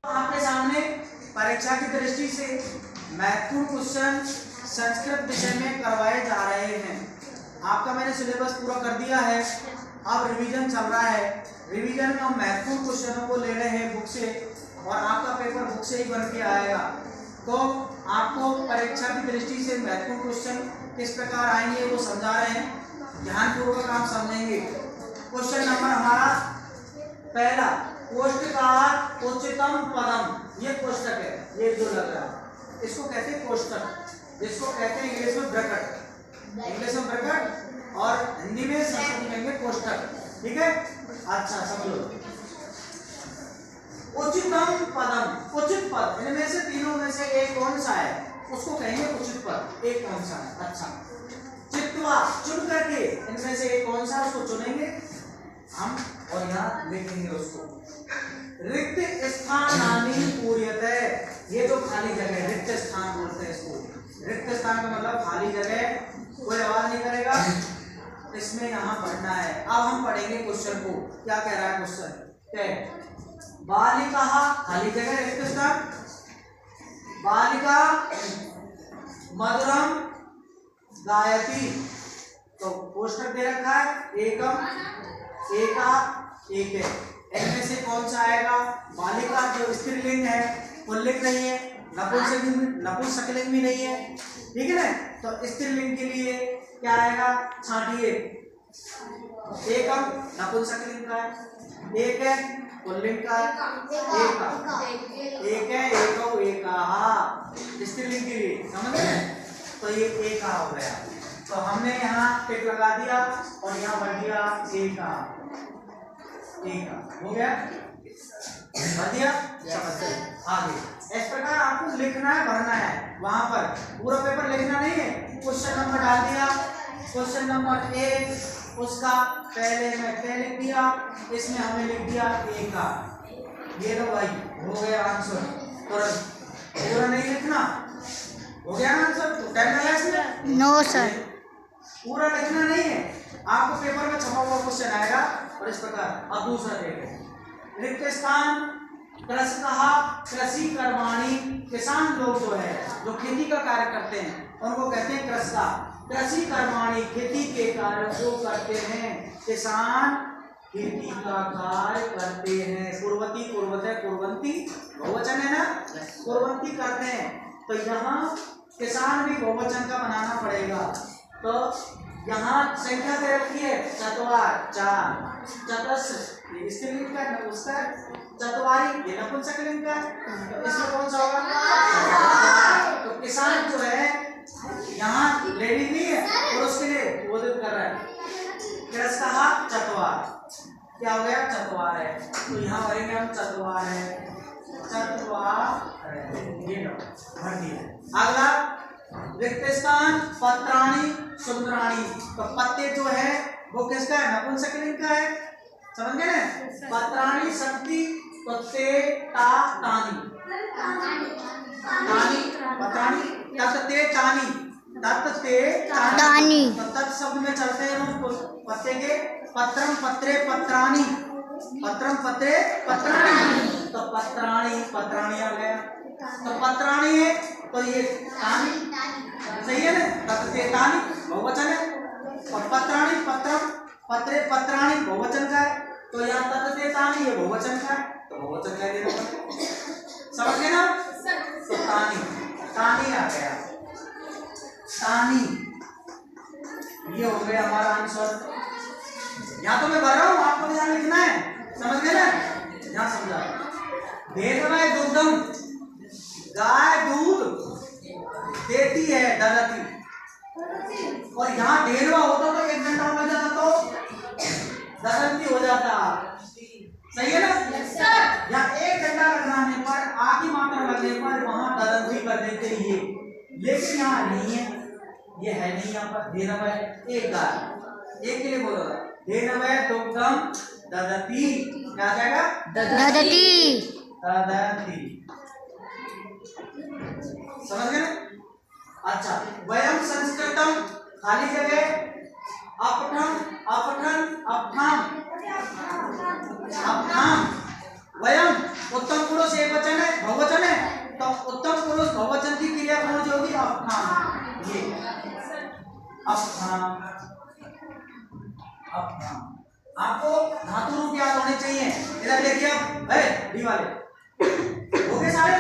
आपके सामने परीक्षा की दृष्टि से महत्वपूर्ण क्वेश्चन संस्कृत विषय में करवाए जा रहे हैं। आपका मैंने सिलेबस पूरा कर दिया है, अब रिवीजन चल रहा है। रिवीजन में हम महत्वपूर्ण क्वेश्चनों को ले रहे हैं बुक से, और आपका पेपर बुक से ही बन के आएगा। तो आपको परीक्षा की दृष्टि से महत्वपूर्ण क्वेश्चन किस प्रकार आएंगे वो समझा रहे हैं, ध्यानपूर्वक आप समझेंगे। क्वेश्चन नंबर हमारा पहला, कोष्ठ का उच्चतम पदम। ये कोष्ठक है, ये जो लग रहा है इसको कहते हैं कोष्ठक, जिसको कहते हैं इंग्लिश में ब्रैकेट, इंग्लिश में ब्रैकेट और हिंदी में संस्कृत में कहेंगे कोष्ठक। ठीक है, अच्छा समझो। उच्चतम पदम, उचित पद, इनमें से तीनों में से एक कौन सा है उसको कहेंगे उचित पद। एक कौन सा है? अच्छा, चित्वा, चुन करके इनमें से एक कौन सा उसको चुनेंगे हम और यहाँ लिखेंगे उसको। रिक्त स्थानानि पूर्यते, ये जो खाली जगह रिक्त स्थान बोलते हैं इसको। रिक्त स्थान का मतलब खाली जगह, कोई आवाज नहीं करेगा, इसमें यहाँ पढ़ना है। अब हम पढ़ेंगे क्वेश्चन को, क्या कह रहा है क्वेश्चन। बालिका, खाली जगह रिक्त स्थान, बालिका मधुरम गायती। तो कोष्ठक दे रखा है एकम, एका, एक है। इनमें से कौन सा आएगा? बालिका जो स्त्रीलिंग है, पुल्लिंग नहीं है, नपुंसकलिंग भी नहीं है, ठीक है ना। तो स्त्रीलिंग के लिए क्या आएगा? छांटिए। एकम नपुंसकलिंग का है, एक है पुल्लिंग का है, एक है एको, एकाहा स्त्रीलिंग के लिए, समझ गए? तो ये एका हो गया। तो हमने यहाँ टिक लगा दिया और यहाँ बढ़ दिया एका, एका हो गया, बढ़ दिया। आगे इस प्रकार आपको लिखना है, भरना है। वहां पर पूरा पेपर लिखना नहीं है, क्वेश्चन नंबर डाल दिया, क्वेश्चन नंबर 1 उसका पहले में क्या लिख दिया, इसमें हमने लिख दिया एका। ये लो भाई, हो गया आंसर तुरंत। पूरा नहीं लिखना, हो गया आंसर। तो टाइम लगा इसमें? नो सर, पूरा लिखना नहीं है। आपको पेपर में छपा हुआ क्वेश्चन आएगा और इस प्रकार। अब दूसरा देखो, रिक्त स्थान कृषकः, कृषि कर्माणि, किसान लोग जो है जो खेती का कार्य करते हैं उनको कहते हैं कृषका। कृषि कर्माणि, खेती के कार्य जो करते हैं, किसान खेती का कार्य करते हैं। कुर्वती, कुर्वते, कुर्वन्ति बहुवचन है ना, कुर्वन्ति करते हैं। तो यहाँ किसान भी बहुवचन का बनाना पड़ेगा। तो यहाँ संख्या दे रखी है चतवार, 4, चतुष्र स्त्रीलिंग का, उसका चतवारी ये नपुंसकलिंग का, तो इसमें कौन सा होगा? तो किसान जो है यहाँ लेडीज नहीं है, पुरुष के लिए बोधित कर रहा है। कृषकः चतवार, क्या हो गया? चतवार है। तो यहाँ भरेंगे हम चतवार है, चतवार, ये भर दिया। अगला रिक्त स्थान पत्राणि सुंदराणि। तो पत्ते जो है वो किसका है? नपुंसकलिंग का है, समझ गए ना। पत्राणि शक्ति, पत्ते ता तानी, तानी पत्राणि, तत्ते तानी, तत्ते तानी। तो तत् शब्द में चलते हैं हम पत्ते के। पत्रम पत्रे पत्राणि, पत्रम पत्रे पत्राणि। तो पत्राणि, पत्राणि आ गया। तो पत्राणि है तो ये तानी सही है ना, तत्ते तानी बहुवचन है। और पत्राणि, पत्रम पत्रे पत्राणि बहुवचन का है, तो यहाँ तत्ते तानी ये बहुवचन का है, तो बहुवचन का देना पड़ेगा, समझ गए ना। तो तानी, तानी आ गया, तानी, ये हो गया हमारा आंसर। यहाँ तो मैं भर रहा हूँ, आपको यहाँ लिखना है, समझ गए ना। यहाँ समझा, देवनाय दुग्धम, गाय दूध देती है, ददती। और यहाँ डेरवा होता तो 1 घंटा हो जाता तो ददती हो जाता, सही है ना। यहाँ 1 घंटा लगाने पर, आधी मात्रा लगने पर वहां ददती कर देते ये, लेकिन यहाँ नहीं है, ये है नहीं यहाँ पर। देनवय एक गाय, एक के लिए बोलो, देनवय दुग्धम ददती, क्या आ जाएगा? ददती, ददती, समझ गए। अच्छा, वयम संस्कृतम, खाली जगह, अपठम, अपठन, अपठाम, अपठाम। वयम उत्तम पुरुष एक वचन अफहाम, अफहाम। आपको धातु रूप याद होने चाहिए। इधर देखिए अब डी वाले हो गए सारे।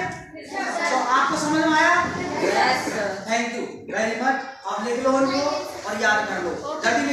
तो आपको समझ में आया? Yes sir. Thank you very much. अब लिख लो उनको और याद कर लो जल्दी।